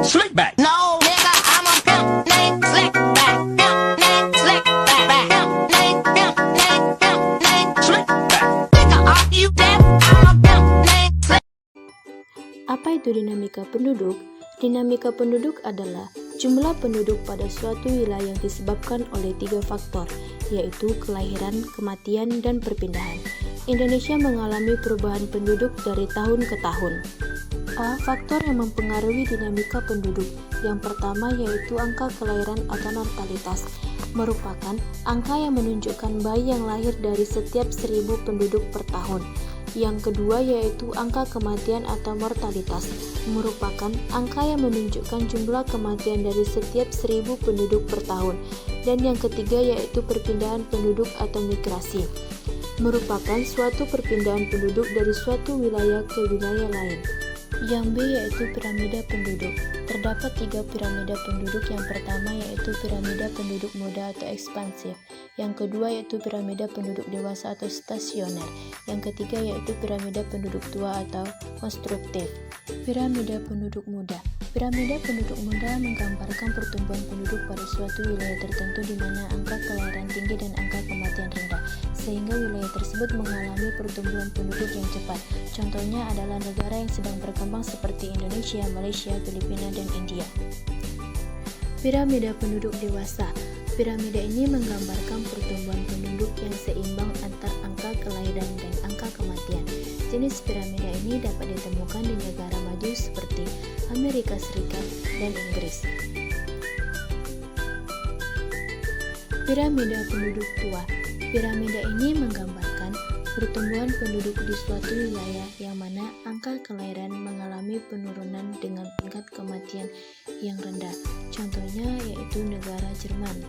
Slickback. No, nigga, I'm a pimp named Slickback. Pimp named Slickback. Pimp named Slickback. Nigga, are you deaf? I'm a pimp named Slick. Apa itu dinamika penduduk? Dinamika penduduk adalah jumlah penduduk pada suatu wilayah yang disebabkan oleh 3 faktor, yaitu kelahiran, kematian, dan perpindahan. Indonesia mengalami perubahan penduduk dari tahun ke tahun. A. Faktor yang mempengaruhi dinamika penduduk. Yang pertama yaitu angka kelahiran atau natalitas, merupakan angka yang menunjukkan bayi yang lahir dari setiap 1000 penduduk per tahun. Yang kedua yaitu angka kematian atau mortalitas, merupakan angka yang menunjukkan jumlah kematian dari setiap 1000 penduduk per tahun. Dan yang ketiga yaitu perpindahan penduduk atau migrasi, merupakan suatu perpindahan penduduk dari suatu wilayah ke wilayah lain. Yang B yaitu piramida penduduk. Terdapat 3 piramida penduduk. Yang pertama yaitu piramida penduduk muda atau ekspansif. Yang kedua yaitu piramida penduduk dewasa atau stasioner. Yang ketiga yaitu piramida penduduk tua atau konstruktif. Piramida penduduk muda. Piramida penduduk muda menggambarkan pertumbuhan penduduk pada suatu wilayah tertentu di mana angka kelahiran tinggi dan angka kematian rendah, sehingga wilayah tersebut mengalami pertumbuhan penduduk yang cepat. Contohnya adalah negara yang sedang berkembang seperti Indonesia, Malaysia, Filipina, dan India. Piramida penduduk dewasa. Piramida ini menggambarkan pertumbuhan penduduk yang seimbang antar angka kelahiran dan angka kematian. Jenis piramida ini dapat ditemukan di negara maju seperti Amerika Serikat dan Inggris. Piramida penduduk tua. Piramida ini menggambarkan pertumbuhan penduduk di suatu wilayah yang mana angka kelahiran mengalami penurunan dengan tingkat kematian yang rendah. Contohnya yaitu negara Jerman.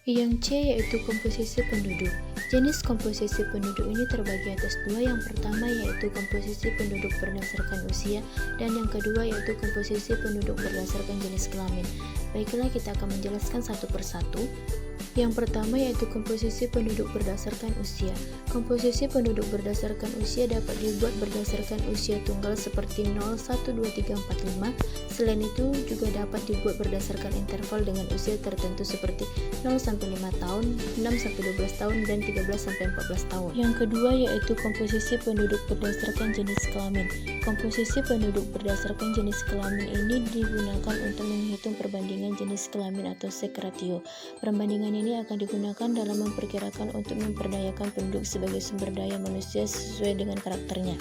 Yang C yaitu komposisi penduduk. Jenis komposisi penduduk ini terbagi atas 2. Yang pertama yaitu komposisi penduduk berdasarkan usia, dan yang kedua yaitu komposisi penduduk berdasarkan jenis kelamin. Baiklah, kita akan menjelaskan satu persatu. Yang pertama yaitu komposisi penduduk berdasarkan usia. Komposisi penduduk berdasarkan usia dapat dibuat berdasarkan usia tunggal seperti 0, 1, 2, 3, 4, 5. Selain itu juga dapat dibuat berdasarkan interval dengan usia tertentu seperti 0 sampai 5 tahun, 6 sampai 12 tahun, dan 13 sampai 14 tahun. Yang kedua yaitu komposisi penduduk berdasarkan jenis kelamin. Komposisi penduduk berdasarkan jenis kelamin ini digunakan untuk menghitung perbandingan jenis kelamin atau sex ratio. Perbandingan ini akan digunakan dalam memperkirakan untuk memperdayakan penduduk sebagai sumber daya manusia sesuai dengan karakternya.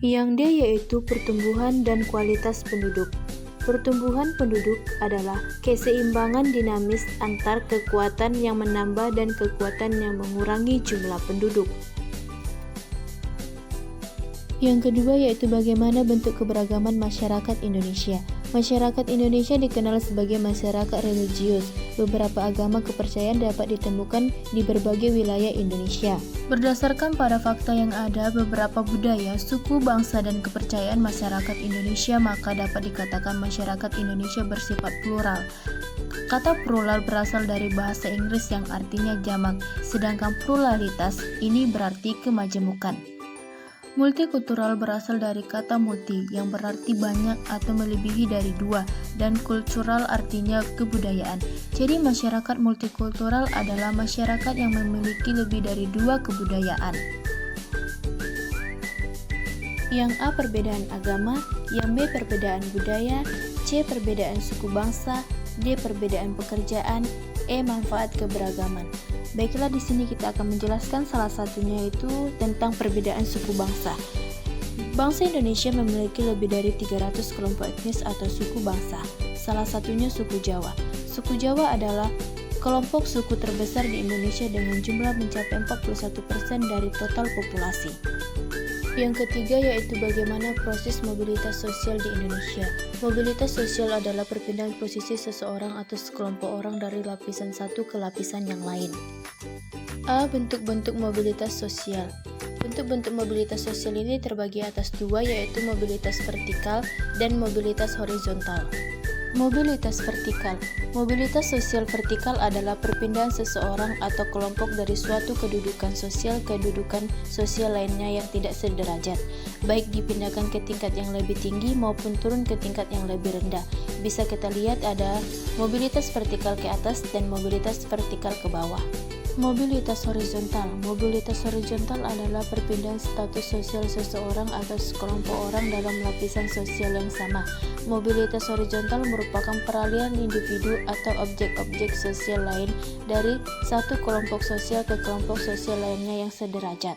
Yang D yaitu pertumbuhan dan kualitas penduduk. Pertumbuhan penduduk adalah keseimbangan dinamis antar kekuatan yang menambah dan kekuatan yang mengurangi jumlah penduduk. Yang kedua yaitu bagaimana bentuk keberagaman masyarakat Indonesia. Masyarakat Indonesia dikenal sebagai masyarakat religius. Beberapa agama kepercayaan dapat ditemukan di berbagai wilayah Indonesia. Berdasarkan pada fakta yang ada, beberapa budaya, suku, bangsa, dan kepercayaan masyarakat Indonesia, maka dapat dikatakan masyarakat Indonesia bersifat plural. Kata plural berasal dari bahasa Inggris yang artinya jamak, sedangkan pluralitas ini berarti kemajemukan. Multikultural berasal dari kata multi yang berarti banyak atau melebihi dari 2, dan kultural artinya kebudayaan. Jadi masyarakat multikultural adalah masyarakat yang memiliki lebih dari 2 kebudayaan. Yang A perbedaan agama, yang B perbedaan budaya, C perbedaan suku bangsa, D perbedaan pekerjaan, E manfaat keberagaman. Baiklah, di sini kita akan menjelaskan salah satunya yaitu tentang perbedaan suku bangsa. Bangsa Indonesia memiliki lebih dari 300 kelompok etnis atau suku bangsa. Salah satunya suku Jawa. Suku Jawa adalah kelompok suku terbesar di Indonesia dengan jumlah mencapai 41% dari total populasi. Yang ketiga yaitu bagaimana proses mobilitas sosial di Indonesia. Mobilitas sosial adalah perpindahan posisi seseorang atau sekelompok orang dari lapisan satu ke lapisan yang lain. A. Bentuk-bentuk mobilitas sosial. Bentuk-bentuk mobilitas sosial ini terbagi atas 2 yaitu mobilitas vertikal dan mobilitas horizontal. Mobilitas vertikal. Mobilitas sosial vertikal adalah perpindahan seseorang atau kelompok dari suatu kedudukan sosial ke kedudukan sosial lainnya yang tidak sederajat, baik dipindahkan ke tingkat yang lebih tinggi maupun turun ke tingkat yang lebih rendah. Bisa kita lihat ada mobilitas vertikal ke atas dan mobilitas vertikal ke bawah. Mobilitas horizontal. Mobilitas horizontal adalah perpindahan status sosial seseorang atau sekelompok orang dalam lapisan sosial yang sama. Mobilitas horizontal merupakan peralihan individu atau objek-objek sosial lain dari satu kelompok sosial ke kelompok sosial lainnya yang sederajat.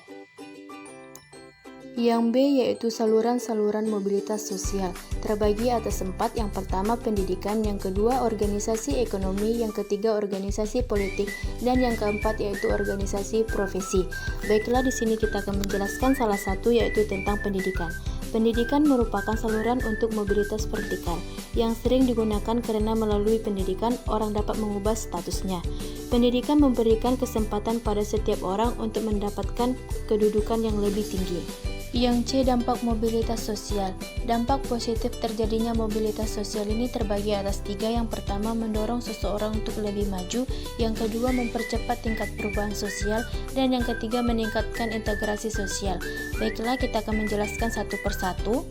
Yang B yaitu saluran-saluran mobilitas sosial, terbagi atas 4. Yang pertama pendidikan, yang kedua organisasi ekonomi, yang ketiga organisasi politik, dan yang keempat yaitu organisasi profesi. Baiklah, di sini kita akan menjelaskan salah satu yaitu tentang pendidikan. Pendidikan merupakan saluran untuk mobilitas vertikal yang sering digunakan karena melalui pendidikan orang dapat mengubah statusnya. Pendidikan memberikan kesempatan pada setiap orang untuk mendapatkan kedudukan yang lebih tinggi. Yang C, dampak mobilitas sosial. Dampak positif terjadinya mobilitas sosial ini terbagi atas 3. Yang pertama, mendorong seseorang untuk lebih maju. Yang kedua, mempercepat tingkat perubahan sosial. Dan yang ketiga, meningkatkan integrasi sosial. Baiklah, kita akan menjelaskan satu persatu.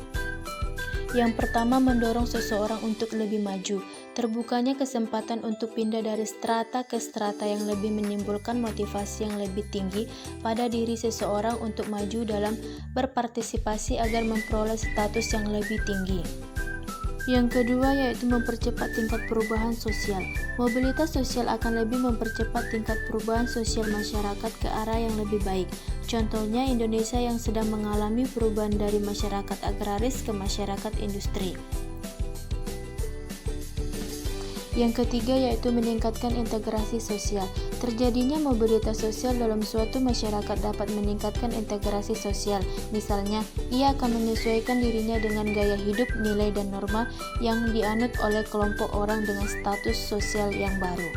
Yang pertama, mendorong seseorang untuk lebih maju. Terbukanya kesempatan untuk pindah dari strata ke strata yang lebih menimbulkan motivasi yang lebih tinggi pada diri seseorang untuk maju dalam berpartisipasi agar memperoleh status yang lebih tinggi. Yang kedua yaitu mempercepat tingkat perubahan sosial. Mobilitas sosial akan lebih mempercepat tingkat perubahan sosial masyarakat ke arah yang lebih baik. Contohnya Indonesia yang sedang mengalami perubahan dari masyarakat agraris ke masyarakat industri. Yang ketiga yaitu meningkatkan integrasi sosial. Terjadinya mobilitas sosial dalam suatu masyarakat dapat meningkatkan integrasi sosial. Misalnya, ia akan menyesuaikan dirinya dengan gaya hidup, nilai dan norma yang dianut oleh kelompok orang dengan status sosial yang baru.